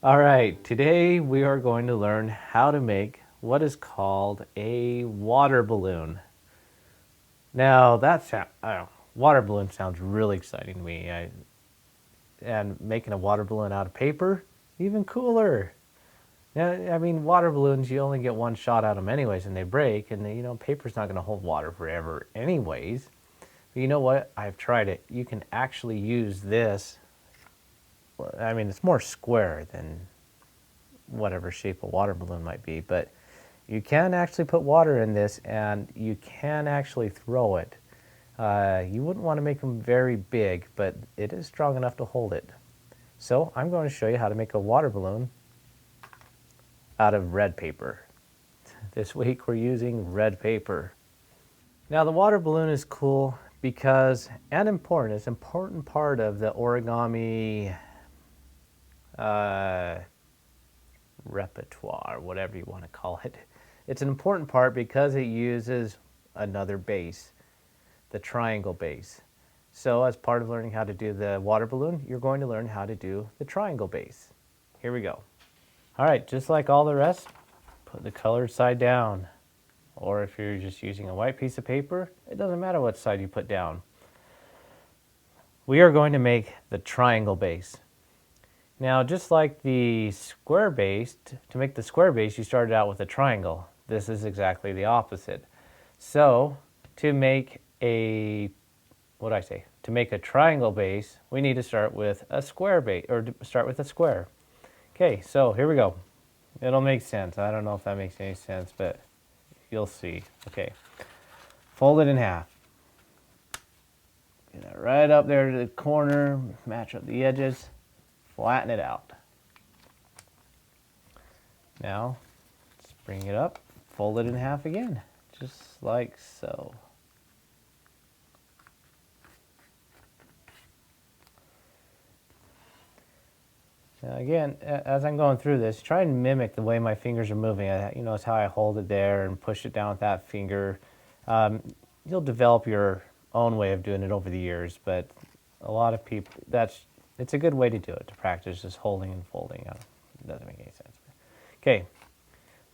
All right, today we are going to learn how to make what is called a water balloon. Now, water balloon sounds really exciting to me. And making a water balloon out of paper, even cooler. Now, I mean, water balloons, you only get one shot at them anyways, and they break, and paper's not going to hold water forever anyways. But you know what? I've tried it. You can actually use this. I mean, it's more square than whatever shape a water balloon might be, but you can actually put water in this and you can actually throw it. You wouldn't want to make them very big, but it is strong enough to hold it. So I'm going to show you how to make a water balloon out of red paper. This week we're using red paper. Now the water balloon is cool because, and important, it's an important part of the origami repertoire, whatever you want to call it. It's an important part because it uses another base, the triangle base. So as part of learning how to do the water balloon, you're going to learn how to do the triangle base. Here we go. All right, just like all the rest, put the colored side down. Or if you're just using a white piece of paper, it doesn't matter what side you put down. We are going to make the triangle base. Now, just like the square base, to make the square base, you started out with a triangle. This is exactly the opposite. So, to make a, To make a triangle base, we need to start with a square base, or start with a square. Okay, so here we go. It'll make sense. I don't know if that makes any sense, but you'll see. Okay, fold it in half. Get that right up there to the corner, match up the edges. Flatten it out. Now, let's bring it up, fold it in half again, just like so. Now again, as I'm going through this, try and mimic the way my fingers are moving. You notice how I hold it there and push it down with that finger. You'll develop your own way of doing it over the years, but a lot of people, it's a good way to do it, to practice just holding and folding. It doesn't make any sense. Okay,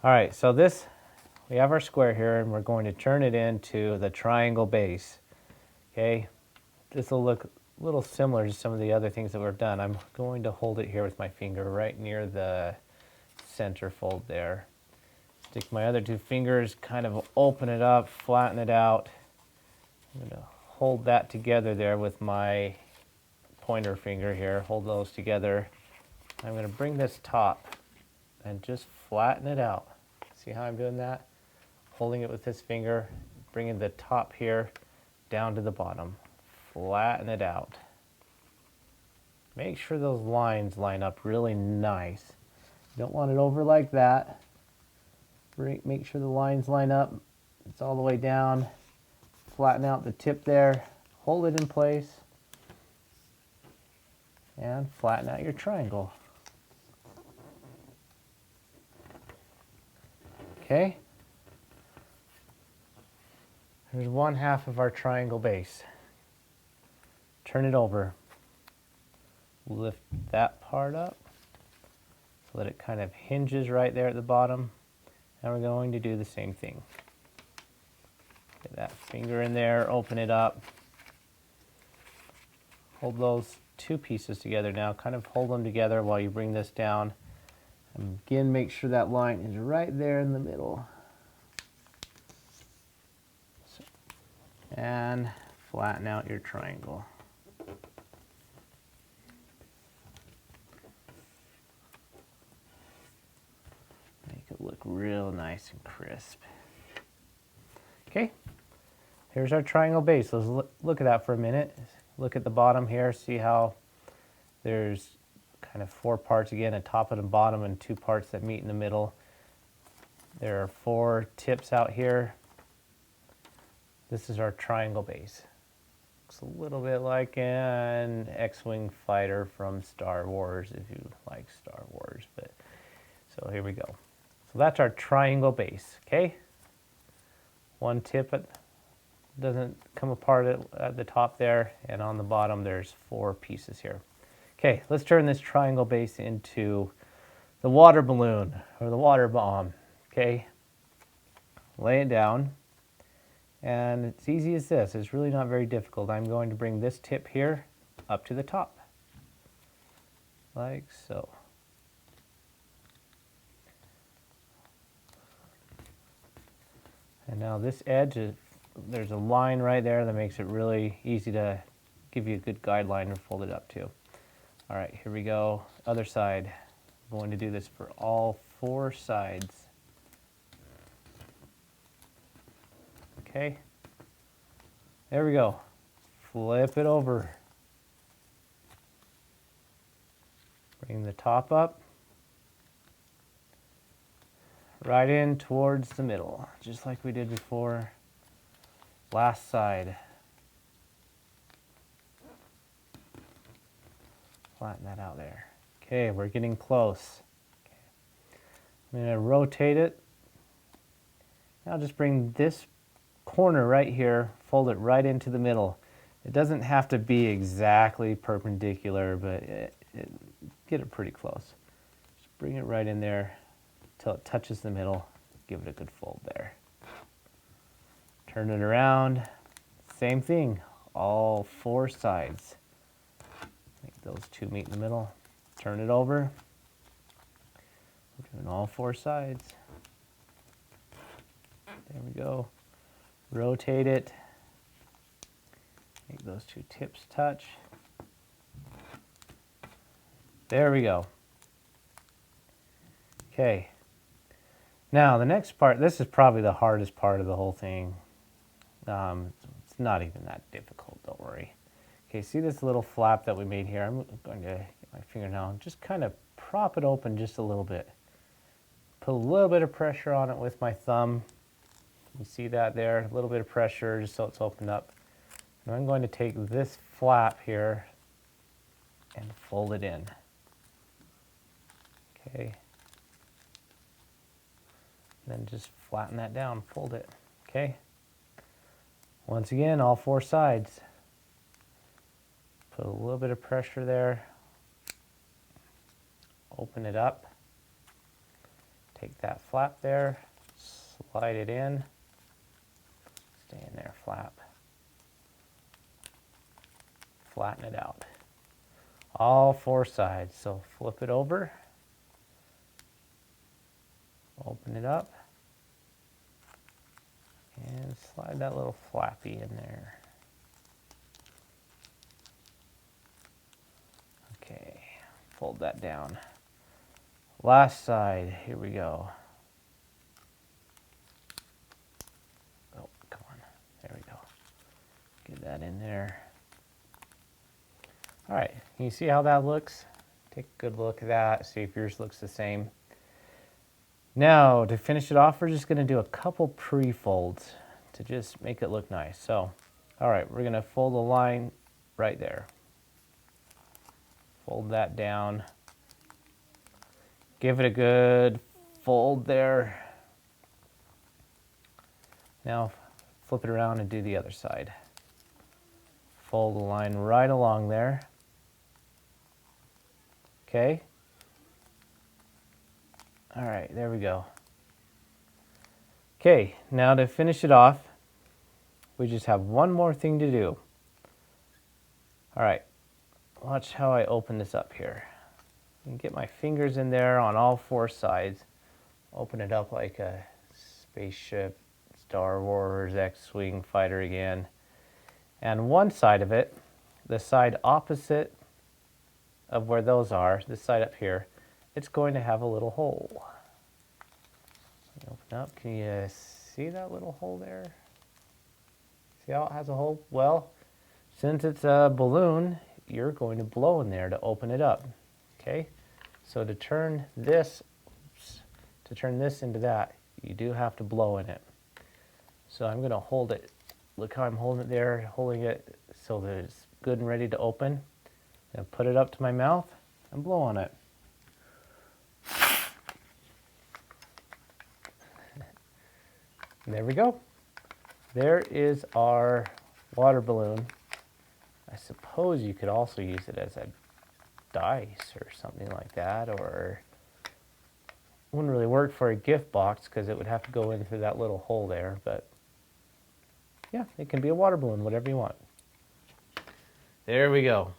all right, so we have our square here, and we're going to turn it into the triangle base. Okay, this will look a little similar to some of the other things that we've done. I'm going to hold it here with my finger right near the center fold there. Stick my other two fingers, kind of open it up, flatten it out. I'm going to hold that together there with my pointer finger here, hold those together. I'm going to bring this top and just flatten it out. See how I'm doing that? Holding it with this finger, bringing the top here down to the bottom. Flatten it out. Make sure those lines line up really nice. You don't want it over like that. Make sure the lines line up. It's all the way down. Flatten out the tip there. Hold it in place. And flatten out your triangle. Okay? Here's one half of our triangle base. Turn it over. Lift that part up so that it kind of hinges right there at the bottom. And we're going to do the same thing. Get that finger in there, open it up. Hold those two pieces together now, kind of hold them together while you bring this down. And again, make sure that line is right there in the middle. And flatten out your triangle. Make it look real nice and crisp. Okay, here's our triangle base. Let's look at that for a minute. Look at the bottom here, see how there's kind of four parts again, a top and a bottom, and two parts that meet in the middle. There are four tips out here. This is our triangle base. Looks a little bit like an X-Wing fighter from Star Wars, if you like Star Wars. But so here we go. So that's our triangle base, okay? One tip doesn't come apart at the top there, and on the bottom there's four pieces here. Okay, let's turn this triangle base into the water balloon or the water bomb. Okay, lay it down, and it's easy as this. It's really not very difficult. I'm going to bring this tip here up to the top, like so. And now this edge, there's a line right there that makes it really easy to give you a good guideline to fold it up to. All right, here we go. Other side. I'm going to do this for all 4 sides. Okay. There we go. Flip it over. Bring the top up. Right in towards the middle, just like we did before. Last side. Flatten that out there. Okay, we're getting close. Okay. I'm going to rotate it. Now just bring this corner right here, fold it right into the middle. It doesn't have to be exactly perpendicular, but get it pretty close. Just bring it right in there until it touches the middle. Give it a good fold there. Turn it around. Same thing, all 4 sides. Make those 2 meet in the middle. Turn it over. We're doing all 4 sides. There we go. Rotate it. Make those 2 tips touch. There we go. Okay. Now the next part, this is probably the hardest part of the whole thing. It's not even that difficult, don't worry. Okay, see this little flap that we made here? I'm going to get my finger now and just kind of prop it open just a little bit. Put a little bit of pressure on it with my thumb. You see that there? A little bit of pressure just so it's opened up. And I'm going to take this flap here and fold it in. Okay. And then just flatten that down, fold it. Okay. Once again, all 4 sides. Put a little bit of pressure there. Open it up. Take that flap there, slide it in. Stay in there, flap. Flatten it out. All 4 sides. So flip it over. Open it up. And slide that little flappy in there. Okay, fold that down. Last side, here we go. Oh, come on, there we go. Get that in there. All right, can you see how that looks? Take a good look at that, see if yours looks the same. Now, to finish it off, we're just gonna do a couple pre-folds to just make it look nice. So, all right, we're gonna fold a line right there. Fold that down. Give it a good fold there. Now, flip it around and do the other side. Fold the line right along there. Okay. All right, there we go. Okay, now to finish it off, we just have one more thing to do. All right, watch how I open this up here. I can get my fingers in there on all 4 sides. Open it up like a spaceship, Star Wars, X-Wing fighter again. And one side of it, the side opposite of where those are, this side up here, it's going to have a little hole. Open up, can you see that little hole there? See how it has a hole? Well, since it's a balloon, you're going to blow in there to open it up. Okay, so to turn this into that, you do have to blow in it. So I'm going to hold it. Look how I'm holding it there, holding it so that it's good and ready to open. And put it up to my mouth and blow on it. There we go. There is our water balloon. I suppose you could also use it as a dice or something like that, or wouldn't really work for a gift box because it would have to go in through that little hole there, but yeah, it can be a water balloon, whatever you want. There we go.